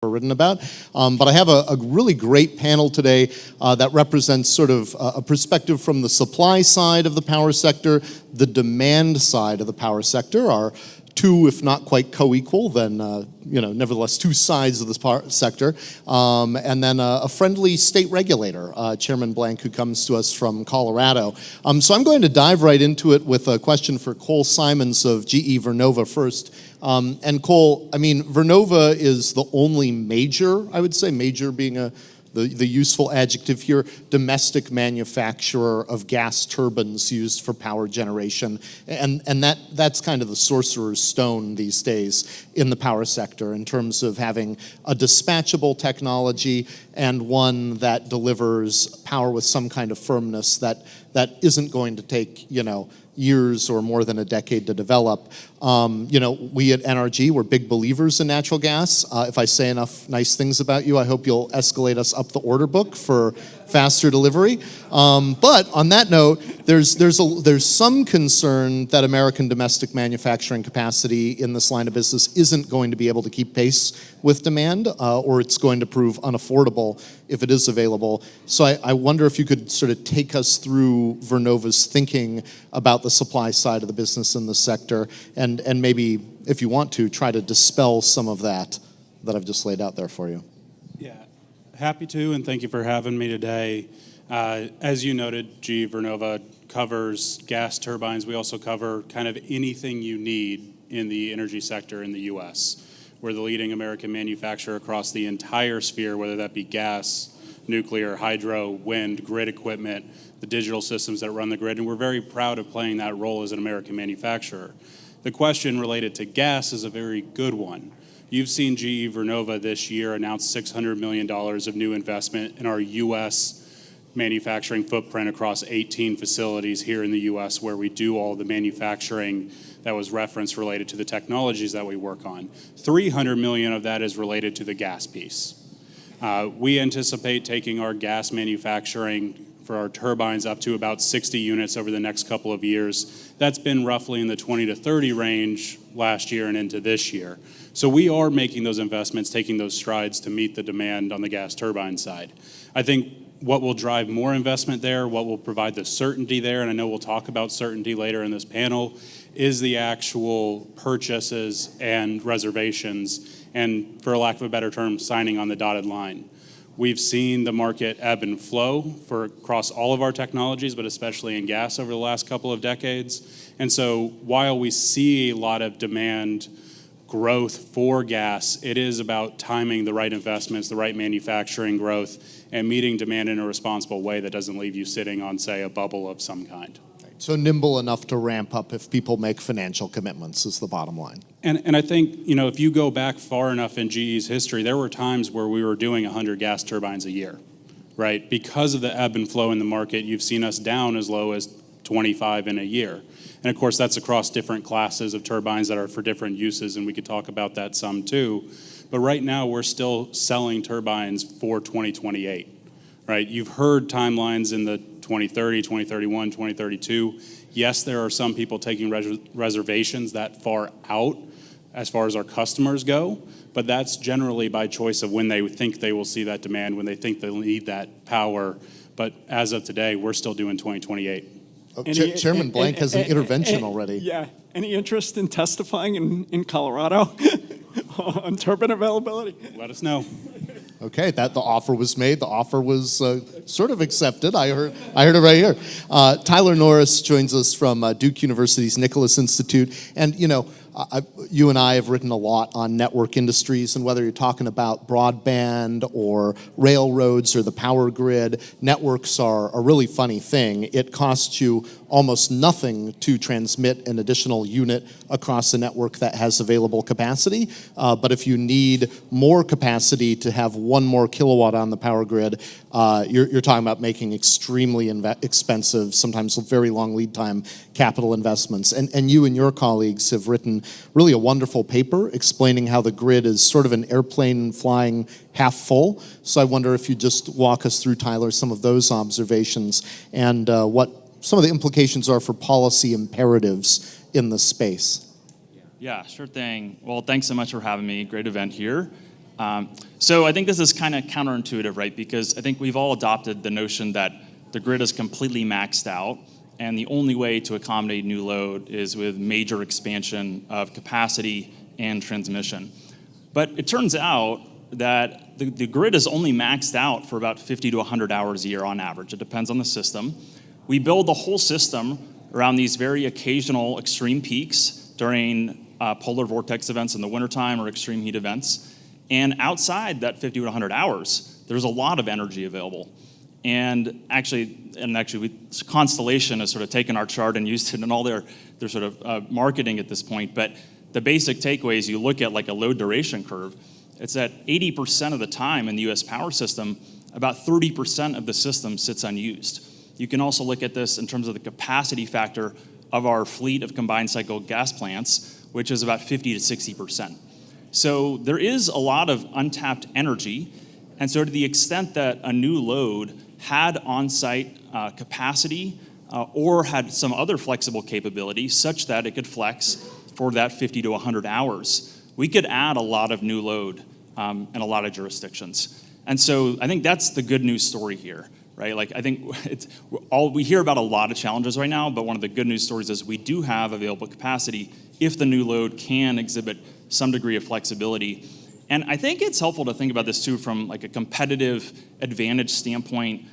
written about. But I have a really great panel today that represents sort of a perspective from the supply side of the power sector, the demand side of the power sector. Are two, if not quite co-equal, then nevertheless two sides of this sector, and then a friendly state regulator, Chairman Blank, who comes to us from Colorado. So I'm going to dive right into it with a question for Cole Simons of GE Vernova first. And Cole, I mean, Vernova is the only major, I would say, major being the useful adjective here, domestic manufacturer of gas turbines used for power generation. And that's kind of the sorcerer's stone these days in the power sector in terms of having a dispatchable technology and one that delivers power with some kind of firmness that isn't going to take, years or more than a decade to develop. We at NRG, we're big believers in natural gas. If I say enough nice things about you, I hope you'll escalate us up the order book for faster delivery. But on that note, there's some concern that American domestic manufacturing capacity in this line of business isn't going to be able to keep pace with demand, or it's going to prove unaffordable if it is available. So I wonder if you could sort of take us through Vernova's thinking about the supply side of the business in the sector, and maybe, if you want to, try to dispel some of that I've just laid out there for you. Yeah, happy to, and thank you for having me today. As you noted, GE Vernova covers gas turbines. We also cover kind of anything you need in the energy sector in the U.S. We're the leading American manufacturer across the entire sphere, whether that be gas, nuclear, hydro, wind, grid equipment, the digital systems that run the grid, and we're very proud of playing that role as an American manufacturer. The question related to gas is a very good one. You've seen GE Vernova this year announce $600 million of new investment in our U.S. manufacturing footprint across 18 facilities here in the U.S. where we do all the manufacturing that was referenced related to the technologies that we work on. $300 million of that is related to the gas piece. We anticipate taking our gas manufacturing for our turbines up to about 60 units over the next couple of years. That's been roughly in the 20 to 30 range last year and into this year. So we are making those investments, taking those strides to meet the demand on the gas turbine side. I think what will drive more investment there, what will provide the certainty there, and I know we'll talk about certainty later in this panel, is the actual purchases and reservations, and for lack of a better term, signing on the dotted line. We've seen the market ebb and flow across all of our technologies, but especially in gas over the last couple of decades. And so while we see a lot of demand growth for gas, it is about timing the right investments, the right manufacturing growth, and meeting demand in a responsible way that doesn't leave you sitting on, say, a bubble of some kind. So nimble enough to ramp up if people make financial commitments is the bottom line. And I think, if you go back far enough in GE's history, there were times where we were doing 100 gas turbines a year, right? Because of the ebb and flow in the market, you've seen us down as low as 25 in a year. And of course, that's across different classes of turbines that are for different uses, and we could talk about that some too. But right now, we're still selling turbines for 2028, right? You've heard timelines in the 2030, 2031, 2032. Yes, there are some people taking reservations that far out as far as our customers go, but that's generally by choice of when they think they will see that demand, when they think they'll need that power. But as of today, we're still doing 2028. Oh, Chairman Blank has an intervention already. Yeah. Any interest in testifying in Colorado on turbine availability? Let us know. Okay, the offer was made. The offer was sort of accepted. I heard it right here. Tyler Norris joins us from Duke University's Nicholas Institute, and you and I have written a lot on network industries, and whether you're talking about broadband or railroads or the power grid, networks are a really funny thing. It costs you almost nothing to transmit an additional unit across a network that has available capacity. But if you need more capacity to have one more kilowatt on the power grid, you're talking about making extremely expensive, sometimes very long lead time capital investments. And you and your colleagues have written really a wonderful paper explaining how the grid is sort of an airplane flying half full. So I wonder if you just walk us through, Tyler, some of those observations and what some of the implications are for policy imperatives in the space. Yeah, sure thing. Well, thanks so much for having me. Great event here. So I think this is kind of counterintuitive, right? Because I think we've all adopted the notion that the grid is completely maxed out, and the only way to accommodate new load is with major expansion of capacity and transmission. But it turns out that the grid is only maxed out for about 50 to 100 hours a year on average. It depends on the system. We build the whole system around these very occasional extreme peaks during polar vortex events in the wintertime or extreme heat events. And outside that 50 to 100 hours, there's a lot of energy available. And actually, Constellation has sort of taken our chart and used it in all their sort of marketing at this point. But the basic takeaway is you look at like a load duration curve, it's that 80% of the time in the US power system, about 30% of the system sits unused. You can also look at this in terms of the capacity factor of our fleet of combined cycle gas plants, which is about 50 to 60%. So there is a lot of untapped energy. And so to the extent that a new load had on-site capacity or had some other flexible capability such that it could flex for that 50 to 100 hours, we could add a lot of new load in a lot of jurisdictions. And so I think that's the good news story here, right? Like I think we hear about a lot of challenges right now, but one of the good news stories is we do have available capacity if the new load can exhibit some degree of flexibility. And I think it's helpful to think about this too from like a competitive advantage standpoint,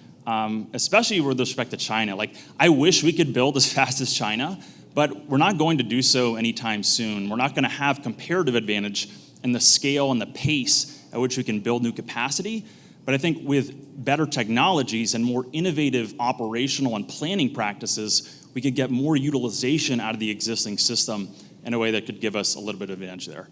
especially with respect to China. Like I wish we could build as fast as China, but we're not going to do so anytime soon. We're not going to have comparative advantage in the scale and the pace at which we can build new capacity. But I think with better technologies and more innovative operational and planning practices, we could get more utilization out of the existing system in a way that could give us a little bit of advantage there.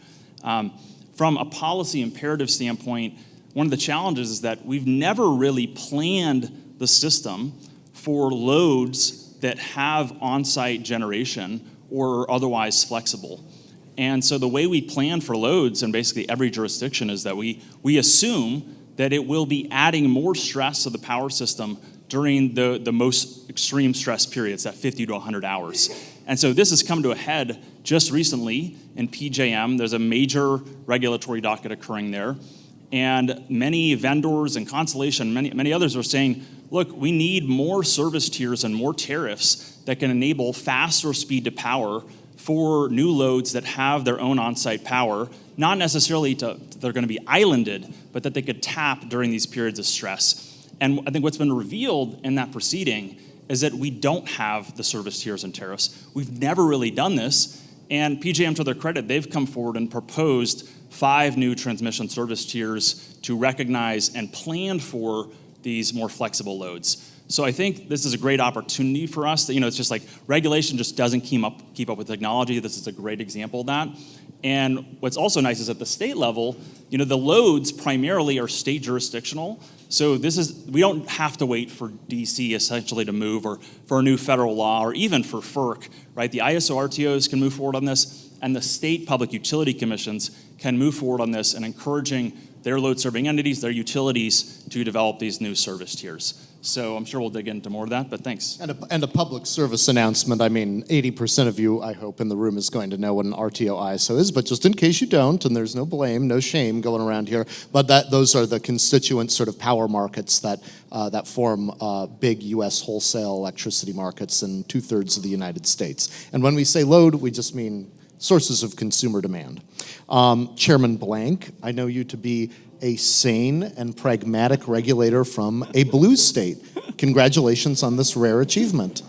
From a policy imperative standpoint, one of the challenges is that we've never really planned the system for loads that have on-site generation or are otherwise flexible. And so the way we plan for loads in basically every jurisdiction is that we assume that it will be adding more stress to the power system during the most extreme stress periods, that 50 to 100 hours. And so this has come to a head just recently in PJM. There's a major regulatory docket occurring there. And many vendors and Constellation, many others are saying, look, we need more service tiers and more tariffs that can enable faster speed to power for new loads that have their own on-site power, not necessarily they're going to be islanded, but that they could tap during these periods of stress. And I think what's been revealed in that proceeding is that we don't have the service tiers and tariffs. We've never really done this. And PJM, to their credit, they've come forward and proposed 5 new transmission service tiers to recognize and plan for these more flexible loads. So I think this is a great opportunity for us. That, it's just like regulation just doesn't keep up with technology. This is a great example of that. And what's also nice is at the state level, the loads primarily are state jurisdictional. So we don't have to wait for DC essentially to move or for a new federal law or even for FERC, right? The ISO RTOs can move forward on this and the state public utility commissions can move forward on this and encouraging their load serving entities, their utilities to develop these new service tiers. So I'm sure we'll dig into more of that, but thanks. And a public service announcement. I mean, 80% of you, I hope, in the room is going to know what an RTO ISO is, but just in case you don't, and there's no blame, no shame going around here, but those are the constituent sort of power markets that form big U.S. wholesale electricity markets in 2/3 of the United States. And when we say load, we just mean sources of consumer demand. Chairman Blank, I know you to be a sane and pragmatic regulator from a blue state. Congratulations on this rare achievement.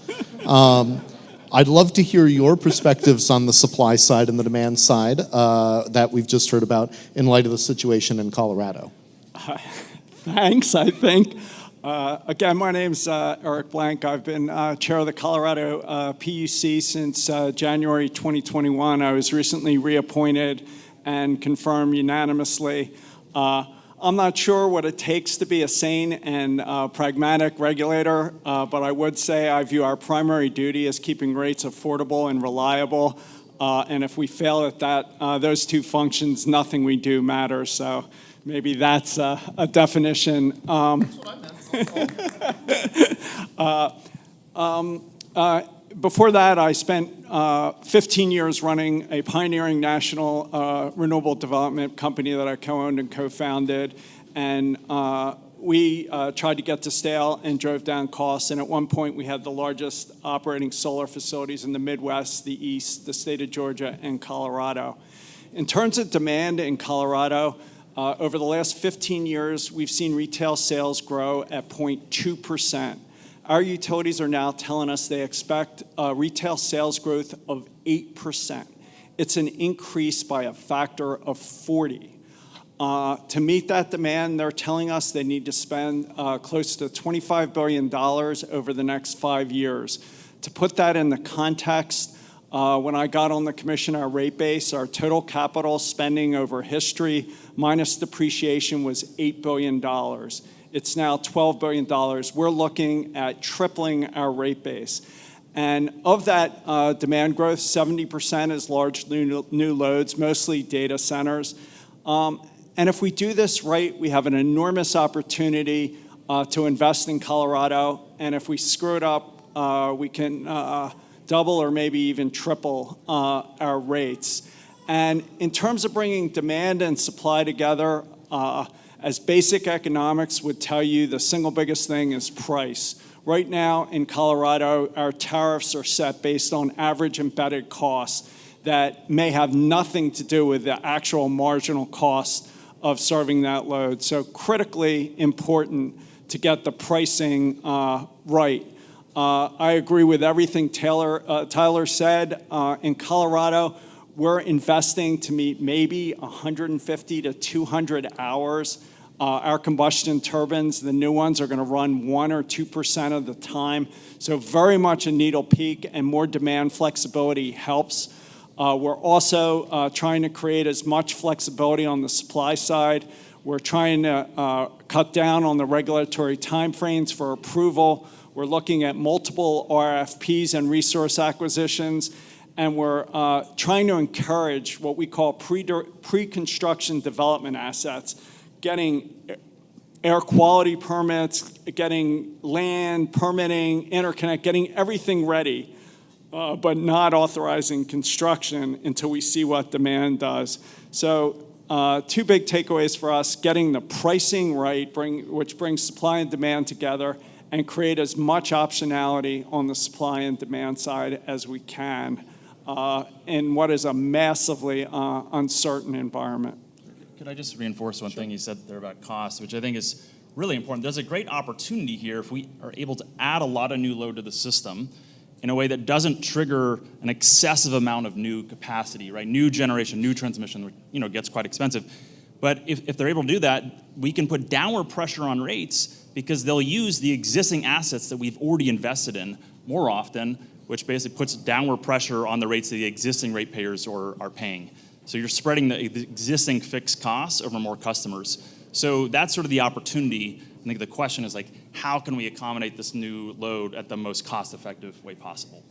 I'd love to hear your perspectives on the supply side and the demand side that we've just heard about in light of the situation in Colorado. Thanks, I think. Again, my name's Eric Blank. I've been chair of the Colorado PUC since January 2021. I was recently reappointed and confirmed unanimously. I'm not sure what it takes to be a sane and pragmatic regulator, but I would say I view our primary duty as keeping rates affordable and reliable. And if we fail at that, those two functions, nothing we do matters. So maybe that's a definition. That's what I meant. before that, I spent 15 years running a pioneering national renewable development company that I co-owned and co-founded. And we tried to get to scale and drove down costs. And at one point, we had the largest operating solar facilities in the Midwest, the East, the state of Georgia, and Colorado. In terms of demand in Colorado, over the last 15 years, we've seen retail sales grow at 0.2%. Our utilities are now telling us they expect retail sales growth of 8%. It's an increase by a factor of 40. To meet that demand, they're telling us they need to spend close to $25 billion over the next 5 years. To put that in the context, when I got on the commission, our rate base, our total capital spending over history minus depreciation was $8 billion. It's now $12 billion. We're looking at tripling our rate base. And of that demand growth, 70% is large new loads, mostly data centers. And if we do this right, we have an enormous opportunity to invest in Colorado. And if we screw it up, we can double or maybe even triple our rates. And in terms of bringing demand and supply together, as basic economics would tell you, the single biggest thing is price. Right now in Colorado, our tariffs are set based on average embedded costs that may have nothing to do with the actual marginal cost of serving that load. So critically important to get the pricing right. I agree with everything Tyler said. In Colorado, we're investing to meet maybe 150 to 200 hours. Our combustion turbines, the new ones, are going to run 1 or 2% of the time. So very much a needle peak, and more demand flexibility helps. We're also trying to create as much flexibility on the supply side. We're trying to cut down on the regulatory timeframes for approval. We're looking at multiple RFPs and resource acquisitions. And we're trying to encourage what we call pre-construction development assets, getting air quality permits, getting land, permitting, interconnect, getting everything ready, but not authorizing construction until we see what demand does. So 2 big takeaways for us: getting the pricing right, which brings supply and demand together, and create as much optionality on the supply and demand side as we can in what is a massively uncertain environment. Could I just reinforce one thing you said there about cost, which I think is really important? There's a great opportunity here if we are able to add a lot of new load to the system in a way that doesn't trigger an excessive amount of new capacity, right? New generation, new transmission, gets quite expensive. But if they're able to do that, we can put downward pressure on rates because they'll use the existing assets that we've already invested in more often, which basically puts downward pressure on the rates that the existing ratepayers are paying. So you're spreading the existing fixed costs over more customers. So that's sort of the opportunity. I think the question is how can we accommodate this new load at the most cost-effective way possible?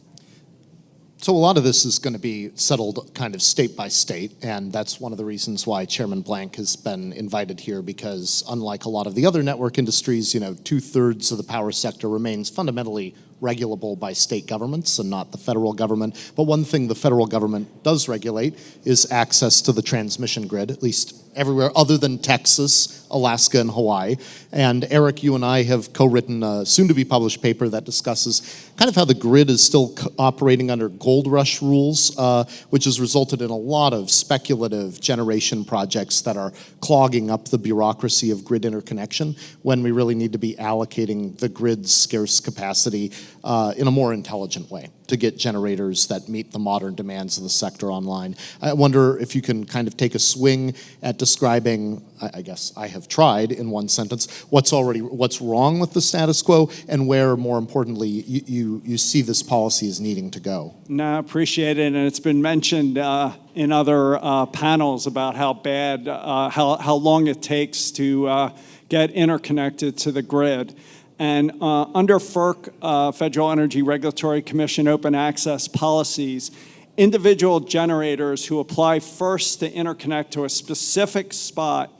So a lot of this is going to be settled kind of state by state, and that's one of the reasons why Chairman Blank has been invited here, because unlike a lot of the other network industries, 2/3 of the power sector remains fundamentally regulable by state governments and not the federal government. But one thing the federal government does regulate is access to the transmission grid, at least everywhere other than Texas, Alaska, and Hawaii. And Eric, you and I have co-written a soon-to-be-published paper that discusses kind of how the grid is still operating under gold rush rules, which has resulted in a lot of speculative generation projects that are clogging up the bureaucracy of grid interconnection when we really need to be allocating the grid's scarce capacity in a more intelligent way to get generators that meet the modern demands of the sector online. I wonder if you can kind of take a swing at describing, I guess I have tried in one sentence, what's wrong with the status quo and where, more importantly, you see this policy as needing to go. No, appreciate it, and it's been mentioned in other panels about how bad, how long it takes to get interconnected to the grid. And under FERC, Federal Energy Regulatory Commission open access policies, individual generators who apply first to interconnect to a specific spot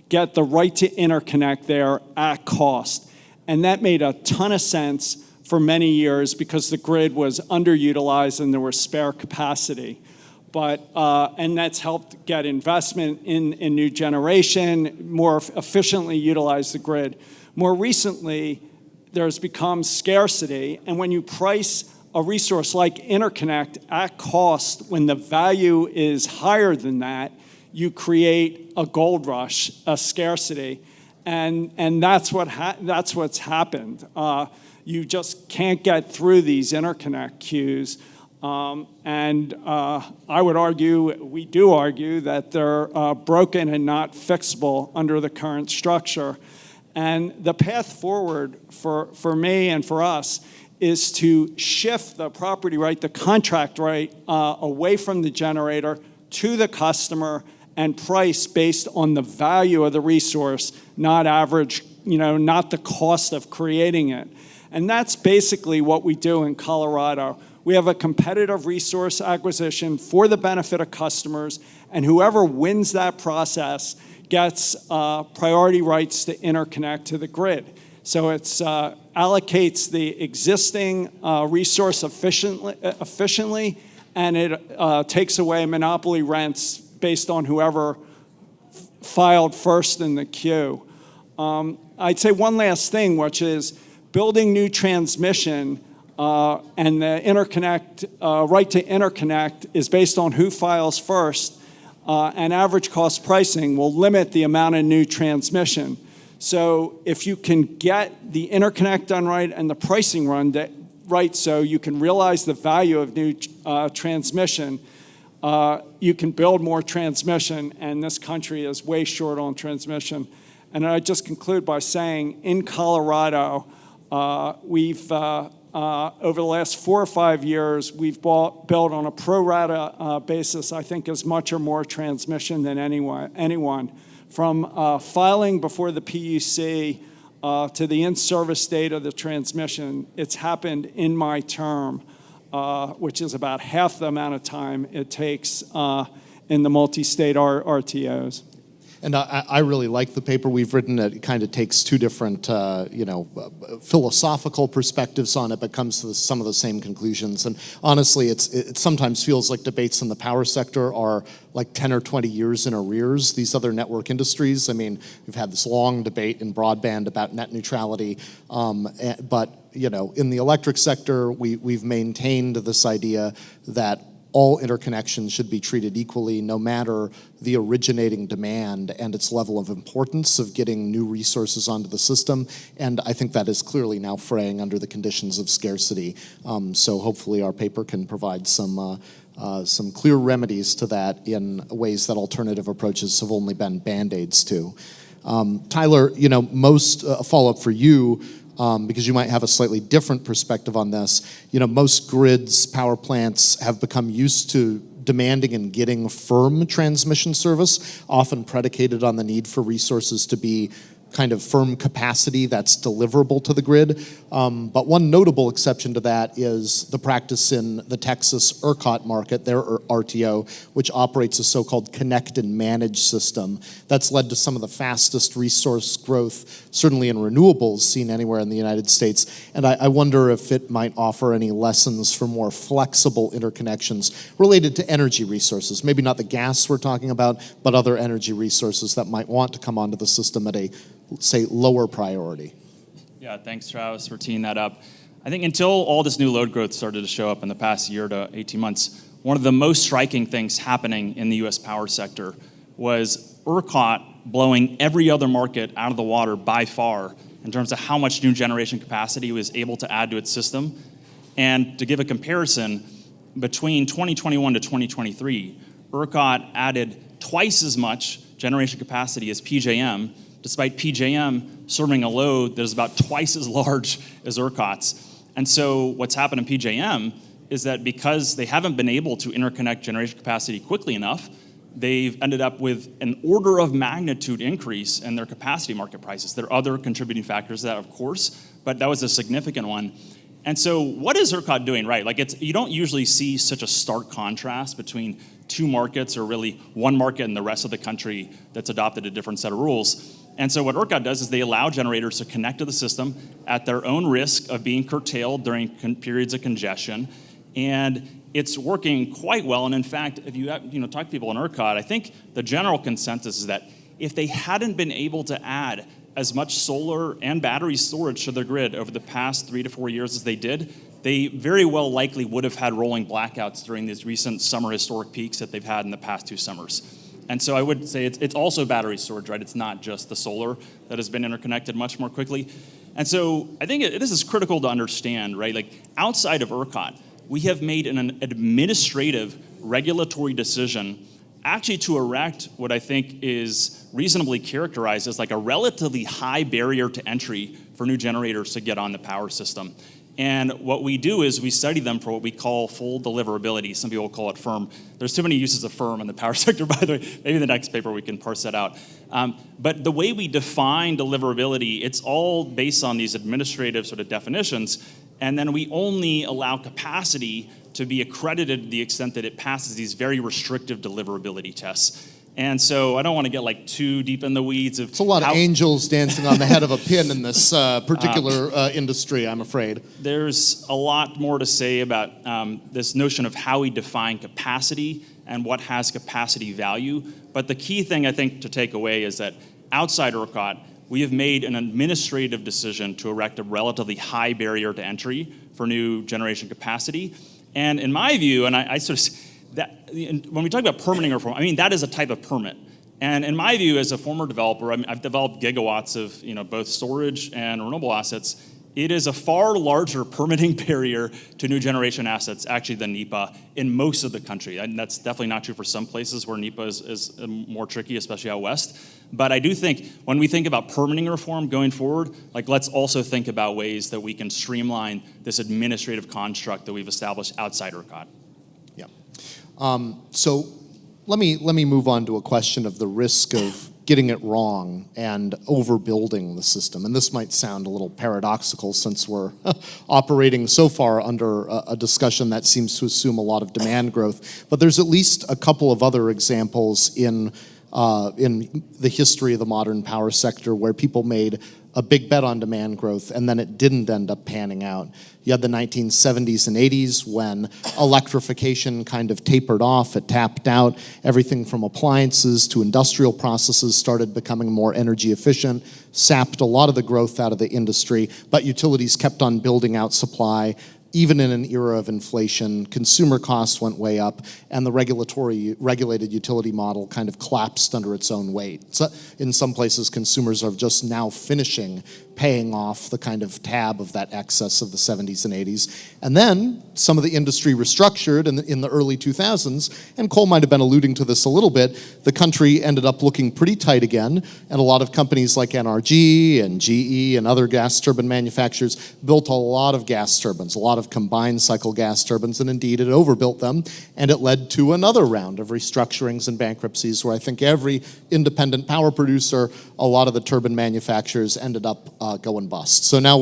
get the right to interconnect there at cost. And that made a ton of sense for many years because the grid was underutilized and there was spare capacity. And that's helped get investment in new generation, more efficiently utilize the grid. More recently, there's become scarcity, and when you price a resource like interconnect at cost, when the value is higher than that, you create a gold rush, a scarcity, and that's what's happened. You just can't get through these interconnect queues. I would argue, we do argue, that they're broken and not fixable under the current structure. And the path forward for me and for us is to shift the property right, the contract right, away from the generator to the customer and price based on the value of the resource, not average, not the cost of creating it. And that's basically what we do in Colorado. We have a competitive resource acquisition for the benefit of customers, and whoever wins that process gets priority rights to interconnect to the grid. So it allocates the existing resource efficiently, and it takes away monopoly rents based on whoever filed first in the queue. I'd say one last thing, which is building new transmission and the interconnect, right to interconnect is based on who files first, and average cost pricing will limit the amount of new transmission. So if you can get the interconnect done right and the pricing run right so you can realize the value of new transmission, you can build more transmission, and this country is way short on transmission. And I just conclude by saying in Colorado, we've over the last 4 or 5 years, we've built on a pro rata basis, I think, as much or more transmission than anyone. From filing before the PUC to the in-service date of the transmission, it's happened in my term, which is about half the amount of time it takes in the multi-state RTOs. And I really like the paper we've written. It kind of takes two different, philosophical perspectives on it, but comes to some of the same conclusions. And honestly, it sometimes feels like debates in the power sector are like 10 or 20 years in arrears. These other network industries, I mean, we've had this long debate in broadband about net neutrality, but in the electric sector, we've maintained this idea that all interconnections should be treated equally, no matter the originating demand and its level of importance of getting new resources onto the system. And I think that is clearly now fraying under the conditions of scarcity. So hopefully our paper can provide some clear remedies to that in ways that alternative approaches have only been Band-Aids to. Tyler, most a follow-up for you, because you might have a slightly different perspective on this. Most grids, power plants have become used to demanding and getting firm transmission service, often predicated on the need for resources to be kind of firm capacity that's deliverable to the grid. But one notable exception to that is the practice in the Texas ERCOT market, their RTO, which operates a so-called connect and manage system. That's led to some of the fastest resource growth, certainly in renewables, seen anywhere in the United States. And I wonder if it might offer any lessons for more flexible interconnections related to energy resources, maybe not the gas we're talking about, but other energy resources that might want to come onto the system at a, say, lower priority. Yeah, thanks, Travis, for teeing that up. I think until all this new load growth started to show up in the past year to 18 months, one of the most striking things happening in the U.S. power sector was ERCOT blowing every other market out of the water by far in terms of how much new generation capacity it was able to add to its system. And to give a comparison, between 2021 to 2023, ERCOT added twice as much generation capacity as PJM, despite PJM serving a load that is about twice as large as ERCOT's. And so what's happened in PJM is that because they haven't been able to interconnect generation capacity quickly enough, they've ended up with an order of magnitude increase in their capacity market prices. There are other contributing factors to that, of course, but that was a significant one. And so what is ERCOT doing right? You don't usually see such a stark contrast between two markets, or really one market and the rest of the country that's adopted a different set of rules. And so what ERCOT does is they allow generators to connect to the system at their own risk of being curtailed during periods of congestion. And it's working quite well. And in fact, if you talk to people in ERCOT, I think the general consensus is that if they hadn't been able to add as much solar and battery storage to their grid over the past 3 to 4 years as they did, they very well likely would have had rolling blackouts during these recent summer historic peaks that they've had in the past 2 summers. And so I would say it's also battery storage, right? It's not just the solar that has been interconnected much more quickly. And so I think this is critical to understand, right? Like outside of ERCOT, we have made an administrative regulatory decision actually to erect what I think is reasonably characterized as like a relatively high barrier to entry for new generators to get on the power system. And what we do is we study them for what we call full deliverability. Some people call it firm. There's too many uses of firm in the power sector, by the way. Maybe in the next paper we can parse that out. But the way we define deliverability, it's all based on these administrative sort of definitions. And then we only allow capacity to be accredited to the extent that it passes these very restrictive deliverability tests. And so I don't want to get like too deep in the weeds of. It's a lot of angels dancing on the head of a pin in this particular industry, I'm afraid. There's a lot more to say about this notion of how we define capacity and what has capacity value. But the key thing I think to take away is that outside ERCOT, we have made an administrative decision to erect a relatively high barrier to entry for new generation capacity. And in my view, and I sort of, when we talk about permitting reform, I mean, that is a type of permit. And in my view, as a former developer, I've developed gigawatts of both storage and renewable assets. It is a far larger permitting barrier to new generation assets, actually, than NEPA in most of the country. And that's definitely not true for some places where NEPA is more tricky, especially out west. But I do think when we think about permitting reform going forward, like let's also think about ways that we can streamline this administrative construct that we've established outside ERCOT. Yeah. So let me move on to a question of the risk of getting it wrong and overbuilding the system. And this might sound a little paradoxical since we're operating so far under a discussion that seems to assume a lot of demand growth. But there's at least a couple of other examples in the history of the modern power sector where people made a big bet on demand growth and then it didn't end up panning out. You had the 1970s and 80s when electrification kind of tapered off, it tapped out. Everything from appliances to industrial processes started becoming more energy efficient, sapped a lot of the growth out of the industry, but utilities kept on building out supply. Even in an era of inflation, consumer costs went way up, and the regulated utility model kind of collapsed under its own weight. So in some places, consumers are just now finishing paying off the kind of tab of that excess of the 70s and 80s. And then some of the industry restructured in the early 2000s, and Cole might have been alluding to this a little bit. The country ended up looking pretty tight again, and a lot of companies like NRG and GE and other gas turbine manufacturers built a lot of gas turbines, a lot of combined cycle gas turbines, and indeed it overbuilt them, and it led to another round of restructurings and bankruptcies where I think every independent power producer, a lot of the turbine manufacturers ended up going bust. So now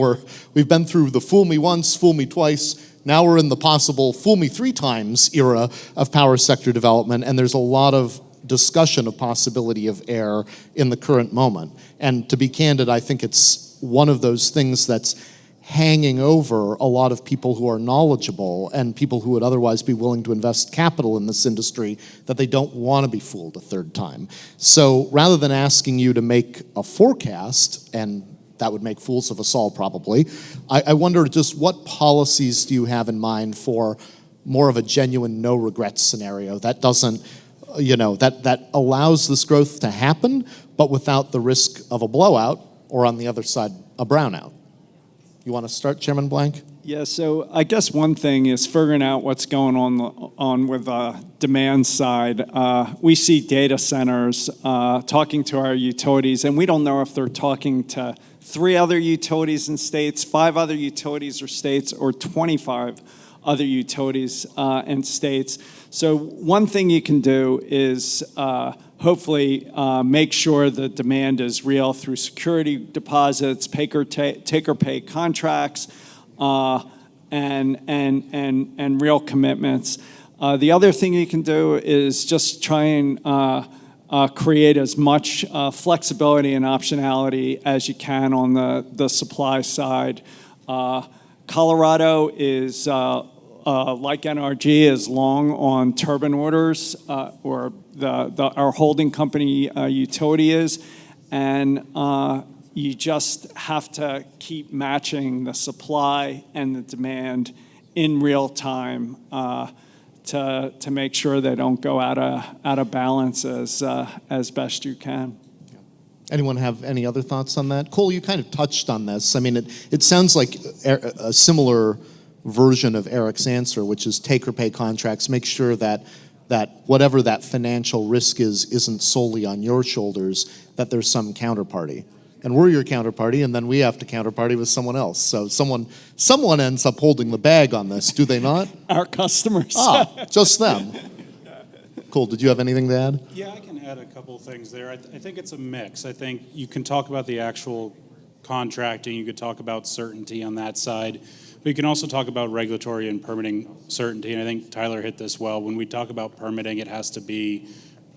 we've been through the fool me once, fool me twice. Now we're in the possible fool me 3 times era of power sector development, and there's a lot of discussion of possibility of error in the current moment. And to be candid, I think it's one of those things that's hanging over a lot of people who are knowledgeable and people who would otherwise be willing to invest capital in this industry, that they don't want to be fooled a third time. So rather than asking you to make a forecast, and that would make fools of us all probably, I wonder just what policies do you have in mind for more of a genuine no regrets scenario that doesn't, that allows this growth to happen, but without the risk of a blowout, or on the other side, a brownout? You want to start, Chairman Blank? Yeah, so I guess one thing is figuring out what's going on with the demand side. We see data centers talking to our utilities, and we don't know if they're talking to 3 other utilities and states, 5 other utilities or states, or 25 other utilities and states. So one thing you can do is hopefully make sure the demand is real through security deposits, take-or-pay contracts, and real commitments. The other thing you can do is just try and create as much flexibility and optionality as you can on the supply side. Colorado is, like NRG, is long on turbine orders, or our holding company utility is, and you just have to keep matching the supply and the demand in real time to make sure they don't go out of balance as best you can. Anyone have any other thoughts on that? Cole, you kind of touched on this. I mean, it sounds like a similar version of Eric's answer, which is take or pay contracts, make sure that whatever that financial risk isn't solely on your shoulders, that there's some counterparty. And we're your counterparty, and then we have to counterparty with someone else. So someone ends up holding the bag on this, do they not? Our customers. Just them. Cole, did you have anything to add? Yeah, I can add a couple things there. I think it's a mix. I think you can talk about the actual contracting, you could talk about certainty on that side, but you can also talk about regulatory and permitting certainty, and I think Tyler hit this well. When we talk about permitting, it has to be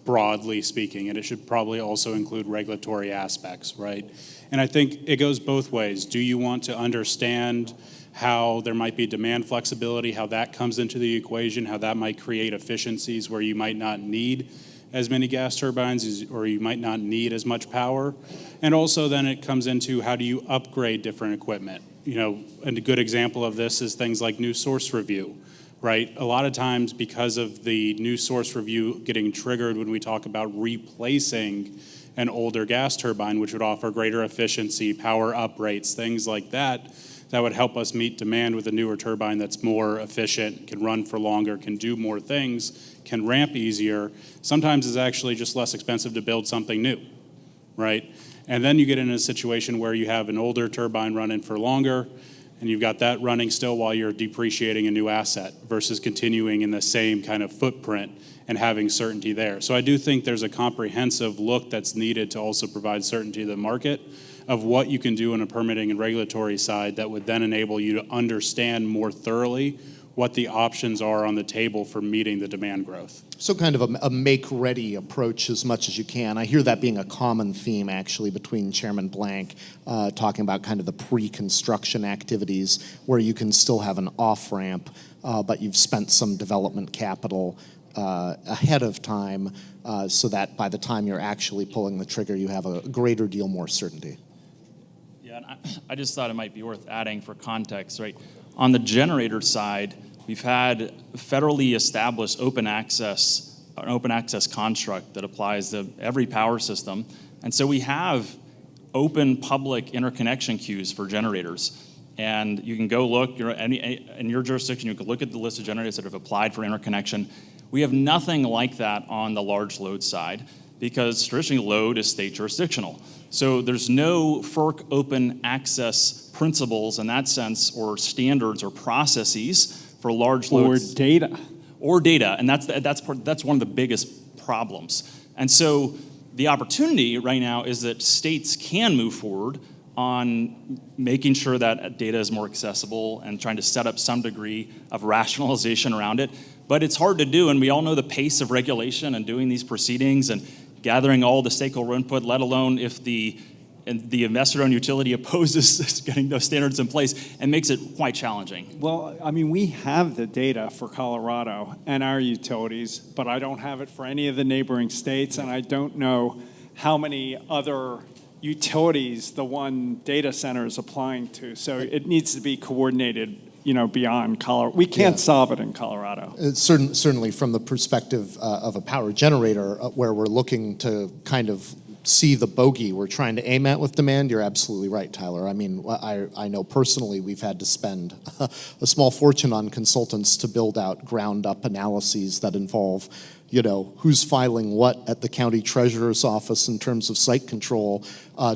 broadly speaking, and it should probably also include regulatory aspects, right? And I think it goes both ways. Do you want to understand how there might be demand flexibility, how that comes into the equation, how that might create efficiencies where you might not need as many gas turbines or you might not need as much power? And also then it comes into how do you upgrade different equipment? You know, and a good example of this is things like new source review, right? A lot of times because of the new source review getting triggered when we talk about replacing an older gas turbine, which would offer greater efficiency, power up rates, things like that, that would help us meet demand with a newer turbine that's more efficient, can run for longer, can do more things, can ramp easier. Sometimes it's actually just less expensive to build something new, right? And then you get in a situation where you have an older turbine running for longer, and you've got that running still while you're depreciating a new asset versus continuing in the same kind of footprint and having certainty there. So I do think there's a comprehensive look that's needed to also provide certainty to the market of what you can do in a permitting and regulatory side that would then enable you to understand more thoroughly what the options are on the table for meeting the demand growth. So kind of a make-ready approach as much as you can. I hear that being a common theme, actually, between Chairman Blank talking about kind of the pre-construction activities where you can still have an off-ramp, but you've spent some development capital ahead of time so that by the time you're actually pulling the trigger, you have a greater deal more certainty. Yeah, and I just thought it might be worth adding for context, right? On the generator side, we've had federally established an open access construct that applies to every power system. And so we have open public interconnection queues for generators. And you can go look, in your jurisdiction, you can look at the list of generators that have applied for interconnection. We have nothing like that on the large load side because traditionally load is state jurisdictional. So there's no FERC open access principles in that sense or standards or processes for large loads. Or data, and that's one of the biggest problems. And so the opportunity right now is that states can move forward on making sure that data is more accessible and trying to set up some degree of rationalization around it. But it's hard to do, and we all know the pace of regulation and doing these proceedings and gathering all the stakeholder input, let alone if the investor-owned utility opposes getting those standards in place, and makes it quite challenging. Well, I mean, we have the data for Colorado and our utilities, but I don't have it for any of the neighboring states, and I don't know how many other utilities the one data center is applying to. So it needs to be coordinated, beyond Colorado. We can't solve it in Colorado. It's certainly from the perspective of a power generator where we're looking to kind of see the bogey we're trying to aim at with demand, you're absolutely right, Tyler. I mean, I know personally we've had to spend a small fortune on consultants to build out ground-up analyses that involve, who's filing what at the county treasurer's office in terms of site control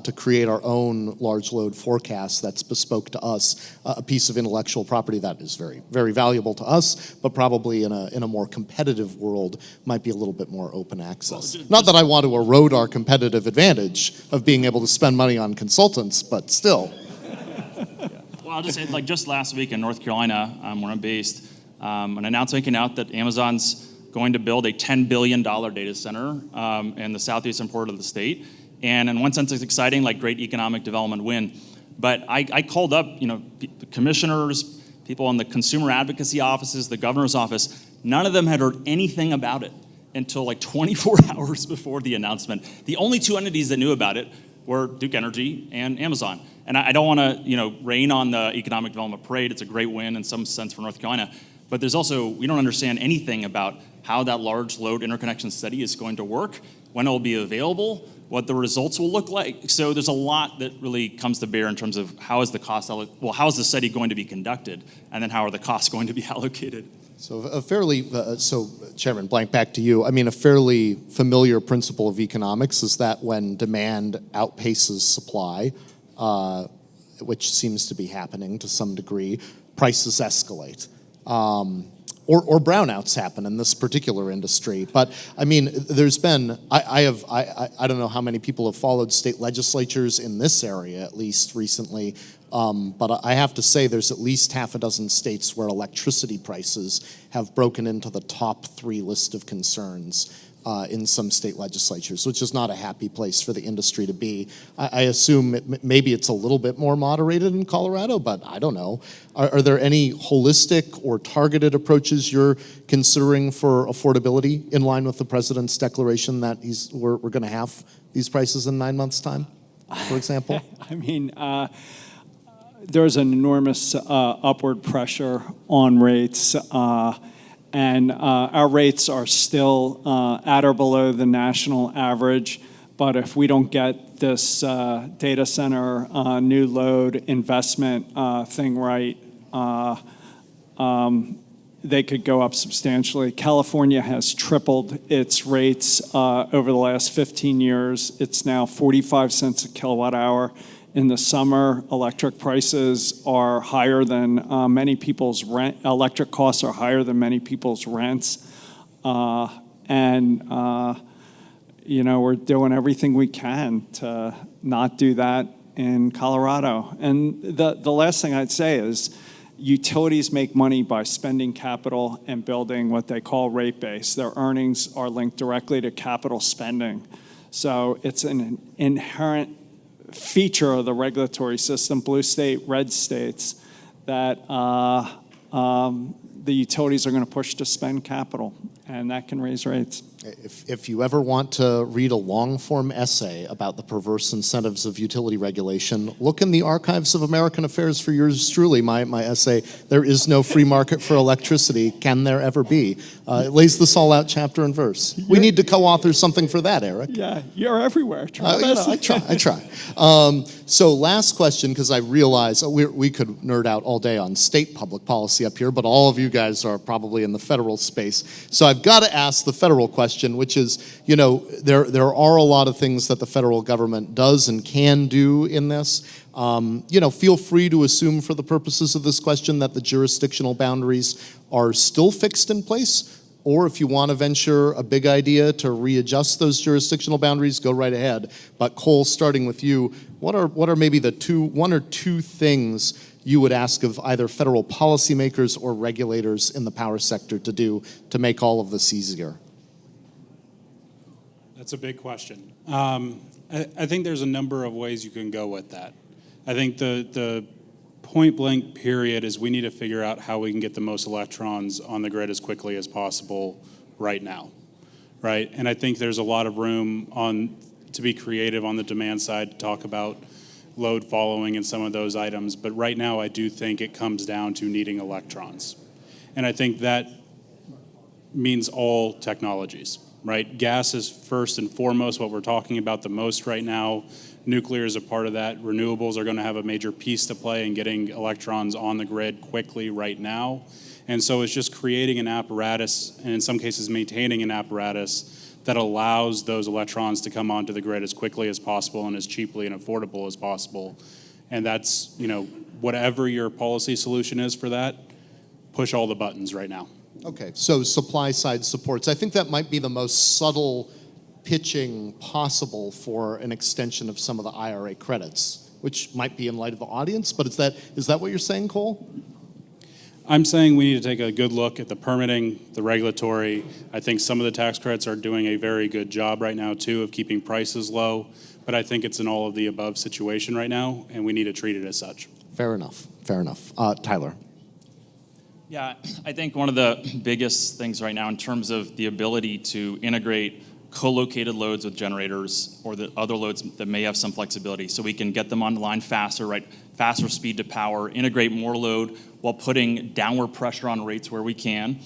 to create our own large load forecast that's bespoke to us, a piece of intellectual property that is very, very valuable to us, but probably in a more competitive world might be a little bit more open access. Not that I want to erode our competitive advantage of being able to spend money on consultants, but still. Well, I'll just say, just last week in North Carolina, where I'm based, an announcement came out that Amazon's going to build a $10 billion data center in the southeastern part of the state. And in one sense, it's exciting, like great economic development win. But I called up, the commissioners, people in the consumer advocacy offices, the governor's office. None of them had heard anything about it until like 24 hours before the announcement. The only two entities that knew about it were Duke Energy and Amazon. And I don't want to, rain on the economic development parade. It's a great win in some sense for North Carolina. But there's also, we don't understand anything about how that large load interconnection study is going to work, when it will be available, what the results will look like. So there's a lot that really comes to bear in terms of how is the study going to be conducted, and then how are the costs going to be allocated. So Chairman Blank, back to you. I mean, a fairly familiar principle of economics is that when demand outpaces supply, which seems to be happening to some degree, prices escalate. Or brownouts happen in this particular industry. But I mean, there's been, I don't know how many people have followed state legislatures in this area, at least recently, but I have to say there's at least half a dozen states where electricity prices have broken into the top 3 list of concerns in some state legislatures, which is not a happy place for the industry to be. I assume maybe it's a little bit more moderated in Colorado, but I don't know. Are there any holistic or targeted approaches you're considering for affordability in line with the president's declaration that we're going to have these prices in 9 months' time, for example? I mean, there's an enormous upward pressure on rates. And our rates are still at or below the national average. But if we don't get this data center new load investment thing right, they could go up substantially. California has tripled its rates over the last 15 years. It's now 45 cents a kilowatt hour. In the summer, electric prices are higher than many people's rent. Electric costs are higher than many people's rents. We're doing everything we can to not do that in Colorado. And the last thing I'd say is utilities make money by spending capital and building what they call rate base. Their earnings are linked directly to capital spending. So it's an inherent feature of the regulatory system, blue state, red states, that the utilities are going to push to spend capital, and that can raise rates. If you ever want to read a long-form essay about the perverse incentives of utility regulation, look in the archives of American Affairs for yours truly, my essay, There Is No Free Market for Electricity, Can There Ever Be? It lays this all out chapter and verse. We need to co-author something for that, Eric. Yeah, you're everywhere. I try. So last question, because I realize we could nerd out all day on state public policy up here, but all of you guys are probably in the federal space. So I've got to ask the federal question, which is, there are a lot of things that the federal government does and can do in this. Feel free to assume for the purposes of this question that the jurisdictional boundaries are still fixed in place, or if you want to venture a big idea to readjust those jurisdictional boundaries, go right ahead. But Cole, starting with you, what are maybe one or two things you would ask of either federal policymakers or regulators in the power sector to do to make all of this easier? That's a big question. I think there's a number of ways you can go with that. I think the point blank period is we need to figure out how we can get the most electrons on the grid as quickly as possible right now, right? And I think there's a lot of room to be creative on the demand side to talk about load following and some of those items. But right now, I do think it comes down to needing electrons. And I think that means all technologies, right? Gas is first and foremost what we're talking about the most right now. Nuclear is a part of that. Renewables are going to have a major piece to play in getting electrons on the grid quickly right now. And so it's just creating an apparatus, and in some cases maintaining an apparatus that allows those electrons to come onto the grid as quickly as possible and as cheaply and affordable as possible. And that's, whatever your policy solution is for that, push all the buttons right now. Okay, so supply side supports. I think that might be the most subtle pitching possible for an extension of some of the IRA credits, which might be in light of the audience, but is that what you're saying, Cole? I'm saying we need to take a good look at the permitting, the regulatory. I think some of the tax credits are doing a very good job right now, too, of keeping prices low. But I think it's an all of the above situation right now, and we need to treat it as such. Fair enough. Fair enough. Tyler. Yeah, I think one of the biggest things right now in terms of the ability to integrate co-located loads with generators or the other loads that may have some flexibility so we can get them online faster, right? Faster speed to power, integrate more load while putting downward pressure on rates where we can,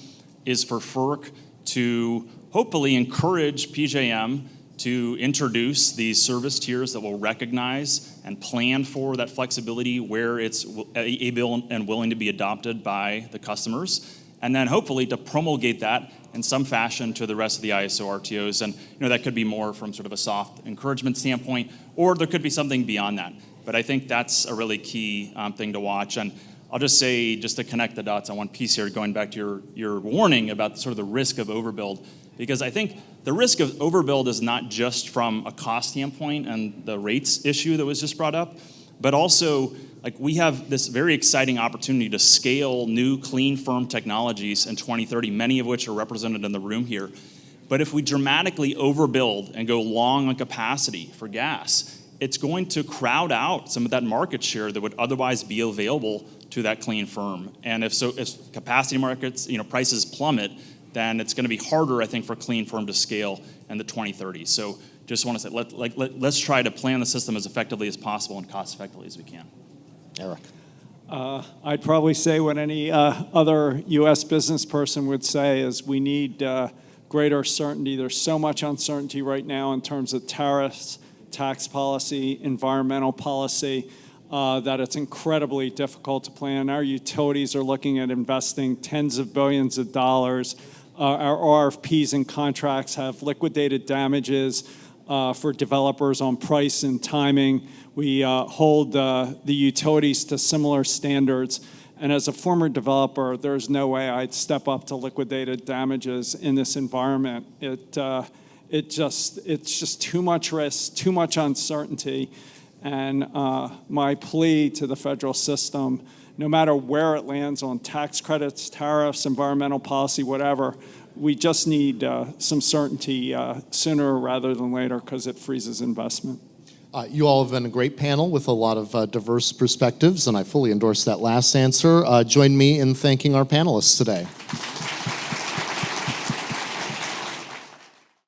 is for FERC to hopefully encourage PJM to introduce these service tiers that will recognize and plan for that flexibility where it's able and willing to be adopted by the customers, and then hopefully to promulgate that in some fashion to the rest of the ISO RTOs. And that could be more from sort of a soft encouragement standpoint, or there could be something beyond that. But I think that's a really key thing to watch. And I'll just say, just to connect the dots on one piece here, going back to your warning about sort of the risk of overbuild, because I think the risk of overbuild is not just from a cost standpoint and the rates issue that was just brought up, but also we have this very exciting opportunity to scale new clean firm technologies in 2030, many of which are represented in the room here. But if we dramatically overbuild and go long on capacity for gas, it's going to crowd out some of that market share that would otherwise be available to that clean firm. And if capacity markets, prices plummet, then it's going to be harder, I think, for clean firm to scale in the 2030s. So just want to say, let's try to plan the system as effectively as possible and cost effectively as we can. Eric. I'd probably say what any other U.S. business person would say is we need greater certainty. There's so much uncertainty right now in terms of tariffs, tax policy, environmental policy, that it's incredibly difficult to plan. Our utilities are looking at investing tens of billions of dollars. Our RFPs and contracts have liquidated damages for developers on price and timing. We hold the utilities to similar standards. And as a former developer, there's no way I'd step up to liquidated damages in this environment. It's just too much risk, too much uncertainty. And my plea to the federal system, no matter where it lands on tax credits, tariffs, environmental policy, whatever, we just need some certainty sooner rather than later because it freezes investment. You all have been a great panel with a lot of diverse perspectives, and I fully endorse that last answer. Join me in thanking our panelists today.